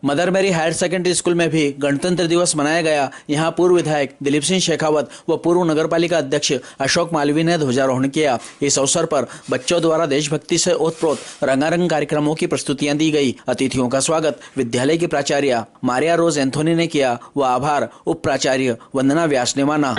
Mother मेरी higher secondary school में भी गणतंत्र दिवस मनाया गया। यहां पूर्व विधायक दिलीप सिंह शेखावत व पूर्व नगरपालिका अध्यक्ष अशोक मालवीय ने ध्वजारोहण किया। इस अवसर पर बच्चों द्वारा देशभक्ति से ओतप्रोत रंगारंग कार्यक्रमों की प्रस्तुतियां दी गई। अतिथियों का स्वागत विद्यालय की प्राचार्य मारिया रोज एंथोनी ने किया व आभार उप प्राचार्य वंदना व्यास ने माना।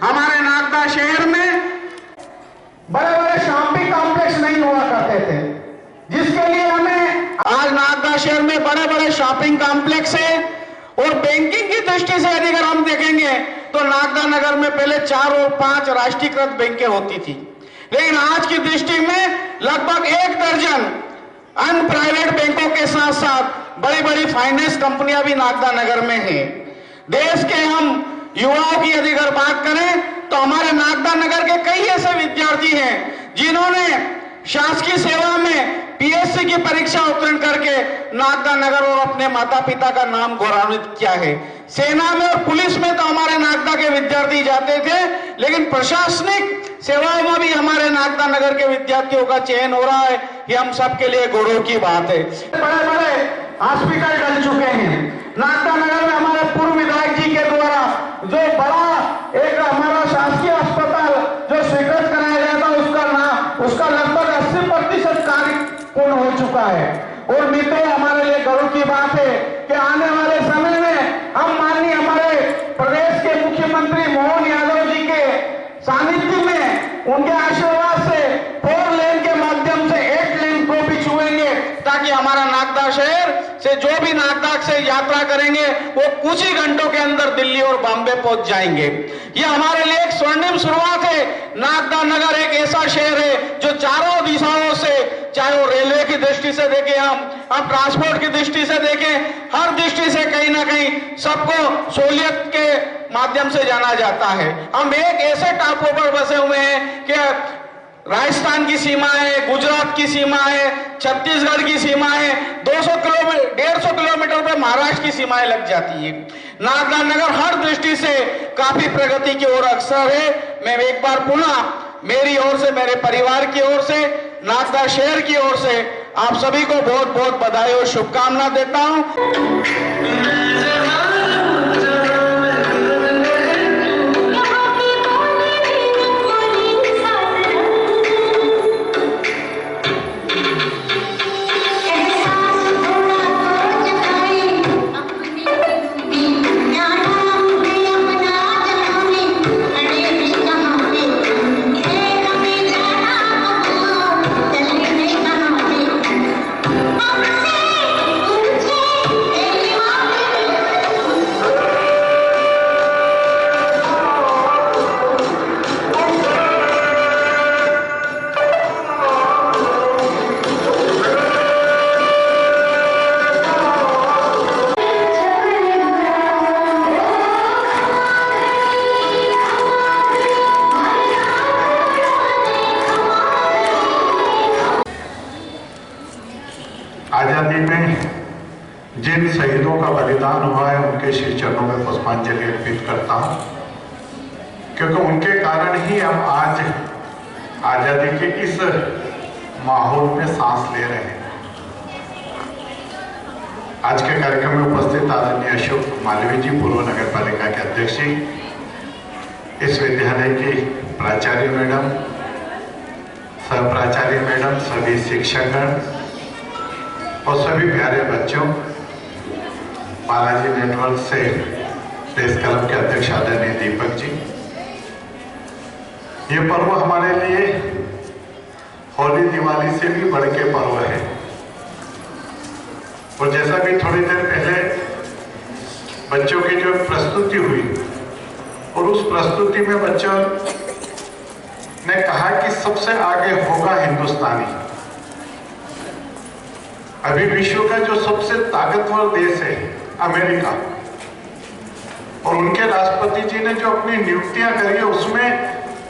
हमारे नागदा शहर में बड़े बड़े शॉपिंग कॉम्प्लेक्स नहीं हुआ करते थे, जिसके लिए हमें आज नागदा शहर में बड़े बड़े शॉपिंग कॉम्प्लेक्स है। और बैंकिंग की दृष्टि से यदि अगर हम देखेंगे तो नागदा नगर में पहले 4 और 5 राष्ट्रीयकृत बैंकें होती थी, लेकिन आज की दृष्टि में लगभग 1 दर्जन अन्य प्राइवेट बैंकों के साथ साथ बड़ी बड़ी फाइनेंस कंपनियां भी नागदा नगर में हैं। देश के हम युवाओं की यदि अगर बात करें तो हमारे नागदा नगर के कई ऐसे विद्यार्थी हैं जिन्होंने शासकीय सेवा में पीएससी की परीक्षा उत्तीर्ण करके नागदा नगर और अपने माता पिता का नाम गौरवान्वित किया है। सेना में और पुलिस में तो हमारे नागदा के विद्यार्थी जाते थे, लेकिन प्रशासनिक सेवाओं में भी हमारे नागदा नगर के विद्यार्थियों का चयन हो रहा है। ये हम सबके लिए गौरव की बात है। बड़े बड़े हॉस्पिटल बन चुके हैं नागदा नगर में। हमारे पूर्व विधायक जी के द्वारा जो बड़ा एक हमारा शासकीय अस्पताल जो स्वीकृत कराया गया था, उसका लगभग 80% कार्य पूर्ण हो चुका है। और मित्रों, हमारे लिए गर्व की बात है कि आने वाले समय में हम माननीय हमारे प्रदेश के मुख्यमंत्री मोहन यादव जी के सानिध्य में, उनके आशीर्वाद से 4 लेन के माध्यम से 8 लेन को भी छुएंगे, ताकि हमारा नागदा शहर से जो भी नागदा से यात्रा करेंगे वो कुछ ही घंटों के अंदर दिल्ली और बॉम्बे पहुंच जाएंगे। ये हमारे लिए एक स्वर्णिम शुरुआत है। नागदा नगर एक ऐसा शहर है जो चारों दिशाओं से, चाहे वो रेलवे की दृष्टि से देखें, हम ट्रांसपोर्ट की दृष्टि से देखें, हर दृष्टि से कहीं ना कहीं सबको सहूलियत के माध्यम से जाना जाता है। हम एक ऐसे टापू पर बसे हुए हैं कि राजस्थान की सीमा है, गुजरात की सीमा है, छत्तीसगढ़ की सीमा है, 150 किलोमीटर पे महाराष्ट्र की सीमाएं लग जाती है। नागदा नगर हर दृष्टि से काफी प्रगति की ओर अग्रसर है। मैं एक बार पुनः मेरी ओर से, मेरे परिवार की ओर से, नागदा शहर की ओर से आप सभी को बहुत बहुत बधाई और शुभकामना देता हूं। हुआ है उनके श्री चरणों में पुष्पांजलि अर्पित करता हूँ, क्योंकि उनके कारण ही हम आज आजादी के इस माहौल में सांस ले रहे हैं। आज के कार्यक्रम में उपस्थित आदरणीय अशोक मालवीय जी, पूर्व नगर पालिका के अध्यक्ष जी, इस विद्यालय की प्राचार्य मैडम, सह प्राचार्य मैडम, सभी शिक्षकगण और सभी प्यारे बच्चों, बालाजी नेटवर्क से प्रेस क्लब के अध्यक्ष आदरणीय दीपक जी, ये पर्व हमारे लिए होली दिवाली से भी बढ़ के पर्व है। और जैसा भी थोड़ी देर पहले बच्चों की जो प्रस्तुति हुई और उस प्रस्तुति में बच्चों ने कहा कि सबसे आगे होगा हिंदुस्तानी। अभी विश्व का जो सबसे ताकतवर देश है अमेरिका, और उनके राष्ट्रपति जी ने जो अपनी नियुक्तियां करी है उसमें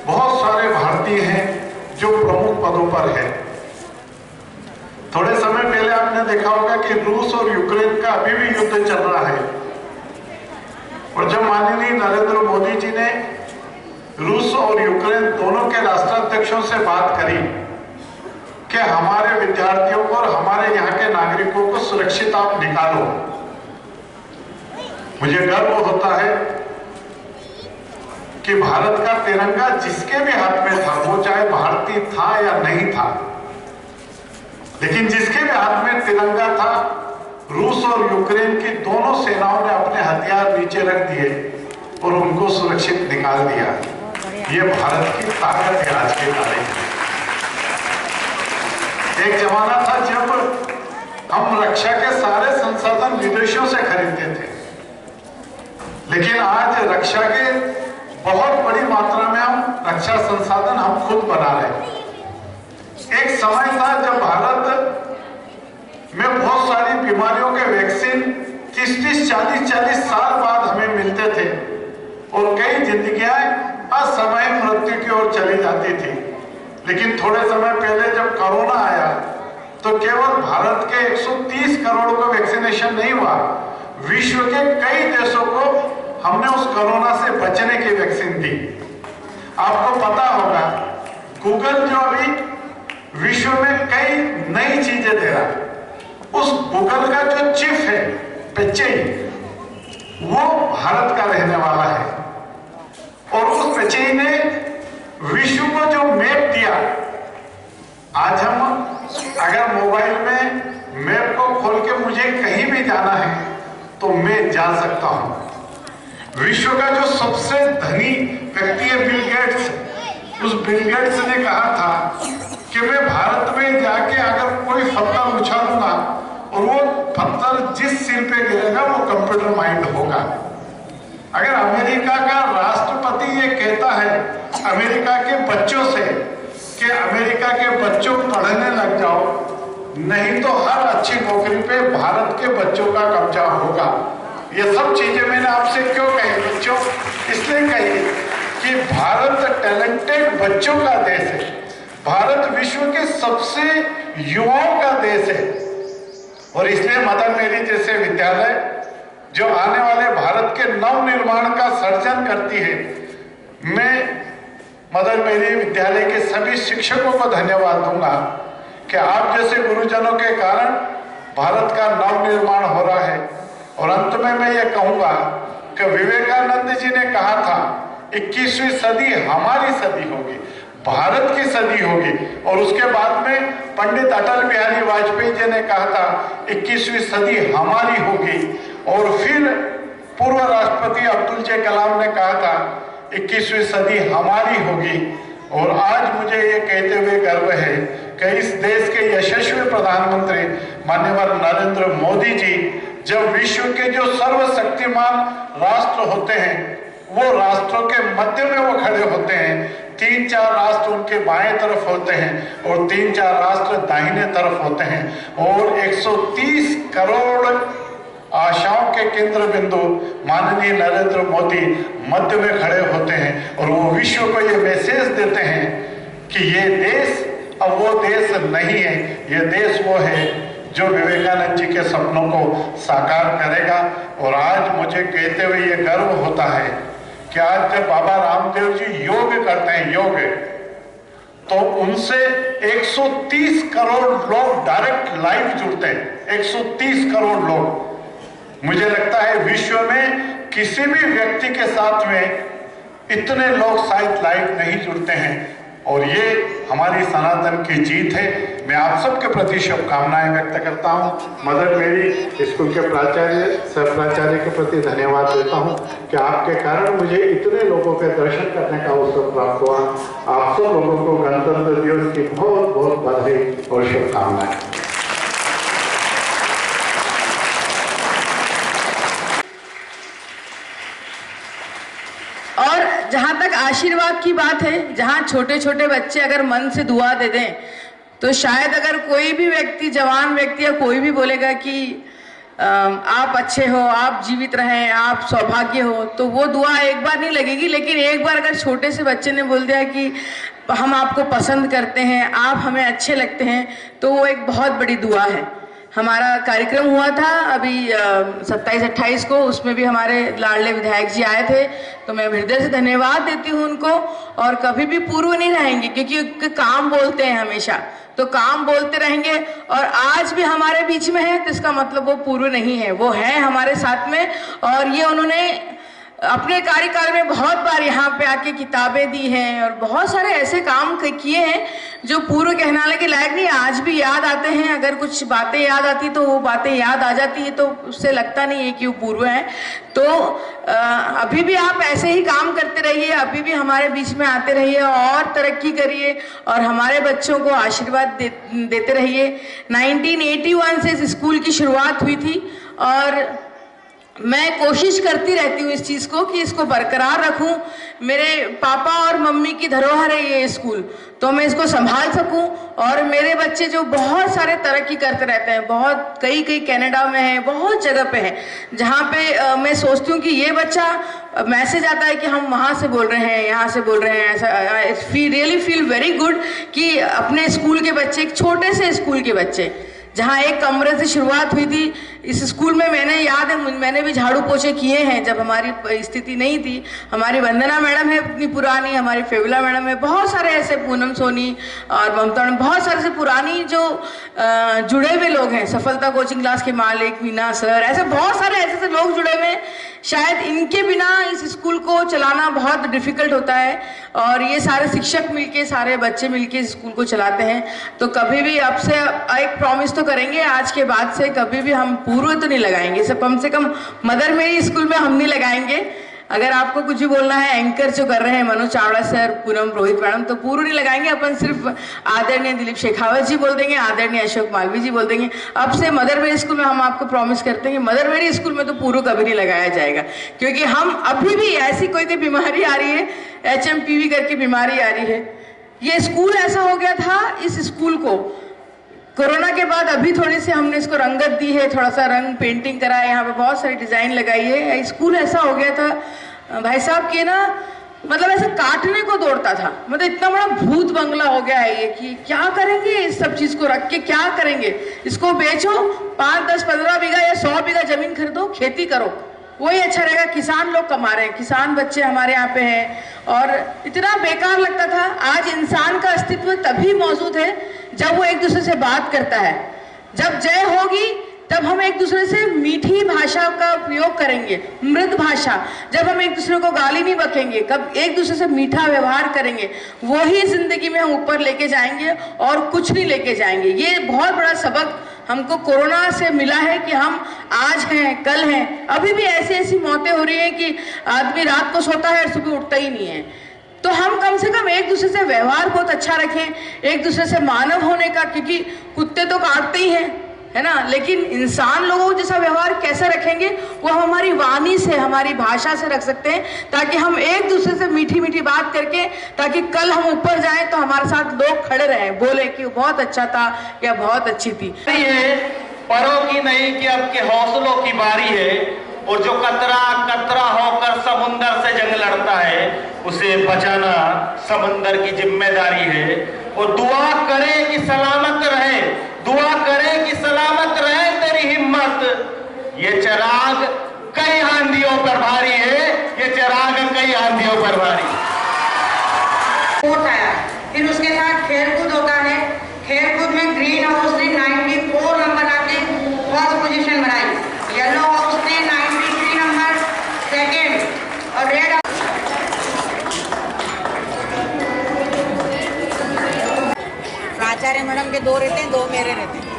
बहुत सारे भारतीय हैं जो प्रमुख पदों पर है। थोड़े समय पहले आपने देखा होगा कि रूस और यूक्रेन का अभी भी युद्ध चल रहा है, और जब माननीय नरेंद्र मोदी जी ने रूस और यूक्रेन दोनों के राष्ट्राध्यक्षों से बात करी कि हमारे विद्यार्थियों को और हमारे यहाँ के नागरिकों को सुरक्षित आप निकालो, मुझे गर्व होता है कि भारत का तिरंगा जिसके भी हाथ में था, वो चाहे भारतीय था या नहीं था, लेकिन जिसके भी हाथ में तिरंगा था, रूस और यूक्रेन की दोनों सेनाओं ने अपने हथियार नीचे रख दिए और उनको सुरक्षित निकाल दिया। ये भारत की ताकत है आज के तारीख में। एक जमाना था जब हम रक्षा के सारे संसाधन विदेशों से खरीदते थे, लेकिन आज रक्षा के बहुत बड़ी मात्रा में हम रक्षा संसाधन हम खुद बना रहे हैं। एक समय था जब भारत में बहुत सारी बीमारियों के वैक्सीन 30-40 साल बाद हमें मिलते थे और कई जिंदगियां असमय मृत्यु की ओर चली जाती थी। लेकिन थोड़े समय पहले जब कोरोना आया तो केवल भारत के 130 करोड़ को वैक्सीनेशन नहीं हुआ, विश्व के कई देशों को हमने उस कोरोना से बचने की वैक्सीन दी। आपको पता होगा गूगल जो अभी विश्व में कई नई चीजें दे रहा है, उस गूगल का जो चीफ है पिचाई, वो भारत का रहने वाला है, और उस पिचाई ने विश्व को जो मैप दिया, आज हम अगर मोबाइल में मैप को खोल के मुझे कहीं भी जाना है तो मैं जा सकता हूं। विश्व का जो सबसे धनी व्यक्ति है बिल गेट्स, उस बिल गेट्स ने कहा था कि मैं भारत में जाके अगर कोई पत्थर उछालूंगा और वो पत्थर जिस सिर पे गिरेगा वो कंप्यूटर माइंड होगा। अगर अमेरिका का राष्ट्रपति ये कहता है अमेरिका के बच्चों से कि अमेरिका के बच्चों पढ़ने लग जाओ, नहीं तो हर अच्छी नौकरी पे भारत के बच्चों का कब्जा होगा। ये सब चीजें मैंने आपसे क्यों कही बच्चों? इसलिए कही कि भारत टैलेंटेड बच्चों का देश है, भारत विश्व के सबसे युवाओं का देश है, और इसलिए मदर मेरी जैसे विद्यालय जो आने वाले भारत के नव निर्माण का सर्जन करती है, मैं मदर मेरी विद्यालय के सभी शिक्षकों को धन्यवाद दूंगा कि आप जैसे गुरुजनों के कारण भारत का नव निर्माण हो रहा है। और अंत में मैं ये कहूंगा कि विवेकानंद जी ने कहा था 21वीं सदी हमारी सदी होगी, भारत की सदी होगी, और उसके बाद में पंडित अटल बिहारी वाजपेयी जी ने कहा था 21वीं सदी हमारी होगी, और फिर पूर्व राष्ट्रपति अब्दुल जे कलाम ने कहा था 21वीं सदी हमारी होगी। और आज मुझे ये कहते हुए गर्व है कि इस देश के यशस्वी प्रधानमंत्री माननीय नरेंद्र मोदी जी जब विश्व के जो सर्वशक्तिमान राष्ट्र होते हैं, वो राष्ट्रों के मध्य में वो खड़े होते हैं, 3-4 राष्ट्र उनके बाएं तरफ होते हैं और 3-4 राष्ट्र दाहिने तरफ होते हैं, और 130 करोड़ आशाओं के केंद्र बिंदु माननीय नरेंद्र मोदी मध्य में खड़े होते हैं, और वो विश्व को ये मैसेज देते हैं कि ये देश अब वो देश नहीं है, ये देश वो है जो विवेकानंद जी के सपनों को साकार करेगा। और आज मुझे कहते हुए ये गर्व होता है कि आज जब बाबा रामदेव जी योग करते हैं, योग, तो उनसे 130 करोड़ लोग डायरेक्ट लाइव जुड़ते हैं। 130 करोड़ लोग। मुझे लगता है विश्व में किसी भी व्यक्ति के साथ में इतने लोग शायद लाइव नहीं जुड़ते हैं, और ये हमारी सनातन की जीत है। मैं आप सबके प्रति शुभकामनाएं व्यक्त करता हूँ। मदर मेरी स्कूल के प्राचार्य, सर प्राचार्य के प्रति धन्यवाद देता हूँ कि आपके कारण मुझे इतने लोगों के दर्शन करने का अवसर प्राप्त हुआ। आप सब लोगों को गणतंत्र दिवस की बहुत बहुत बधाई और शुभकामनाएं। और जहाँ तक आशीर्वाद की बात है, जहाँ छोटे छोटे बच्चे अगर मन से दुआ दे दें, तो शायद अगर कोई भी व्यक्ति, जवान व्यक्ति या कोई भी बोलेगा कि आप अच्छे हो, आप जीवित रहें, आप सौभाग्य हो, तो वो दुआ एक बार नहीं लगेगी। लेकिन एक बार अगर छोटे से बच्चे ने बोल दिया कि हम आपको पसंद करते हैं, आप हमें अच्छे लगते हैं, तो वो एक बहुत बड़ी दुआ है। हमारा कार्यक्रम हुआ था अभी 27-28 को, उसमें भी हमारे लाडले विधायक जी आए थे, तो मैं हृदय से धन्यवाद देती हूँ उनको। और कभी भी पूर्व नहीं रहेंगे, क्योंकि काम बोलते हैं हमेशा, तो काम बोलते रहेंगे। और आज भी हमारे बीच में है, तो इसका मतलब वो पूर्व नहीं है, वो है हमारे साथ में। और ये उन्होंने अपने कार्यकाल में बहुत बार यहाँ पे आके किताबें दी हैं, और बहुत सारे ऐसे काम किए हैं जो पूर्व कहलाने के लायक नहीं। आज भी याद आते हैं, अगर कुछ बातें याद आती तो वो बातें याद आ जाती है, तो उससे लगता नहीं है कि वो पूर्व है। तो अभी भी आप ऐसे ही काम करते रहिए, अभी भी हमारे बीच में आते रहिए और तरक्की करिए, और हमारे बच्चों को आशीर्वाद देते रहिए। 1981 से इस स्कूल की शुरुआत हुई थी, और मैं कोशिश करती रहती हूँ इस चीज़ को कि इसको बरकरार रखूँ। मेरे पापा और मम्मी की धरोहर है ये स्कूल, तो मैं इसको संभाल सकूँ। और मेरे बच्चे जो बहुत सारे तरक्की करते रहते हैं, बहुत कई कनाडा में है, बहुत जगह पे है, जहाँ पे मैं सोचती हूँ कि ये बच्चा, मैसेज आता है कि हम वहाँ से बोल रहे हैं, यहाँ से बोल रहे हैं, ऐसा I really feel very good कि अपने स्कूल के बच्चे, एक छोटे से स्कूल के बच्चे, जहाँ एक कमरे से शुरुआत हुई थी, इस स्कूल में मैंने याद है, मैंने भी झाड़ू पोछे किए हैं जब हमारी स्थिति नहीं थी। हमारी वंदना मैडम है इतनी पुरानी, हमारी फेवला मैडम है, बहुत सारे ऐसे, पूनम सोनी और ममता मैडम, बहुत सारे से पुरानी जो जुड़े हुए लोग हैं, सफलता कोचिंग क्लास के मालिक, मीना सर, ऐसे बहुत सारे ऐसे लोग जुड़े हुए हैं। शायद इनके बिना इस स्कूल को चलाना बहुत डिफिकल्ट होता है, और ये सारे शिक्षक मिलके, सारे बच्चे मिलके इस स्कूल को चलाते हैं। तो कभी भी आपसे एक प्रॉमिस तो करेंगे, आज के बाद से कभी भी हम पूर्व तो नहीं लगाएंगे, सब कम से कम मदर मेरी स्कूल में हम नहीं लगाएंगे। अगर आपको कुछ भी बोलना है, एंकर जो कर रहे हैं मनोज चावड़ा सर, पूनम रोहित मैडम, तो पूर्व नहीं लगाएंगे अपन, सिर्फ आदरणीय दिलीप शेखावत जी बोल देंगे, आदरणीय अशोक मालवीय जी बोल देंगे। अब से मदर मेरी स्कूल में हम आपको प्रॉमिस करते हैं कि मदर मेरी स्कूल में तो पूर्व कभी नहीं लगाया जाएगा, क्योंकि हम अभी भी ऐसी कोई बीमारी आ रही है, HMPV करके बीमारी आ रही है। ये स्कूल ऐसा हो गया था, इस स्कूल को कोरोना के बाद अभी थोड़ी सी हमने इसको रंगत दी है, थोड़ा सा रंग पेंटिंग करा है, यहाँ पे बहुत सारी डिजाइन लगाई है। स्कूल ऐसा हो गया था भाई साहब कि ना, मतलब ऐसे काटने को दौड़ता था, मतलब इतना बड़ा भूत बंगला हो गया है ये कि क्या करेंगे इस सब चीज को रख के, क्या करेंगे, इसको बेचो, 5, 10, 15 बीघा या 100 बीघा जमीन खरीदो, खेती करो, वही अच्छा रहेगा। किसान लोग कमा रहे हैं, किसान बच्चे हमारे यहाँ पे हैं, और इतना बेकार लगता था। आज इंसान का अस्तित्व तभी मौजूद है जब वो एक दूसरे से बात करता है। जब जय होगी तब हम एक दूसरे से मीठी भाषा का उपयोग करेंगे, मृद भाषा। जब हम एक दूसरे को गाली नहीं बकेंगे, कब एक दूसरे से मीठा व्यवहार करेंगे, वही जिंदगी में हम ऊपर लेके जाएंगे और कुछ नहीं लेके जाएंगे। ये बहुत बड़ा सबक हमको कोरोना से मिला है कि हम आज हैं, कल हैं। अभी भी ऐसी ऐसी मौतें हो रही हैं कि आदमी रात को सोता है और सुबह उठता ही नहीं है। तो हम कम से कम एक दूसरे से व्यवहार बहुत अच्छा रखें, एक दूसरे से मानव होने का, क्योंकि कुत्ते तो काटते ही हैं, है ना, लेकिन इंसान लोगों जैसा व्यवहार कैसे रखेंगे, वो हम हमारी वाणी से, हमारी भाषा से रख सकते हैं, ताकि हम एक दूसरे से मीठी मीठी बात करके, ताकि कल हम ऊपर जाएं तो हमारे साथ लोग खड़े रहें, बोले कि बहुत अच्छा था या बहुत अच्छी थी। ये परों की नहीं कि अब के हौसलों की बारी है, और जो कतरा कतरा होकर समुंदर से जंग लड़ता है, उसे बचाना समंदर की जिम्मेदारी है। और दुआ करें कि सलामत रहे, दुआ करें कि सलामत रहे तेरी हिम्मत। ये चिराग कई आंधियों पर भारी है, ये चिराग कई आंधियों पर भारी। स्पोर्ट आया, फिर उसके साथ खेलकूद होता है। खेलकूद में ग्रीन हाउस ने 94 नंबर आके फर्स्ट पोजीशन बनाई, येलो हाउस ने 93 नंबर सेकंड और रेड प्राचार्य मैडम के 2 रहते हैं, 2 मेरे रहते हैं।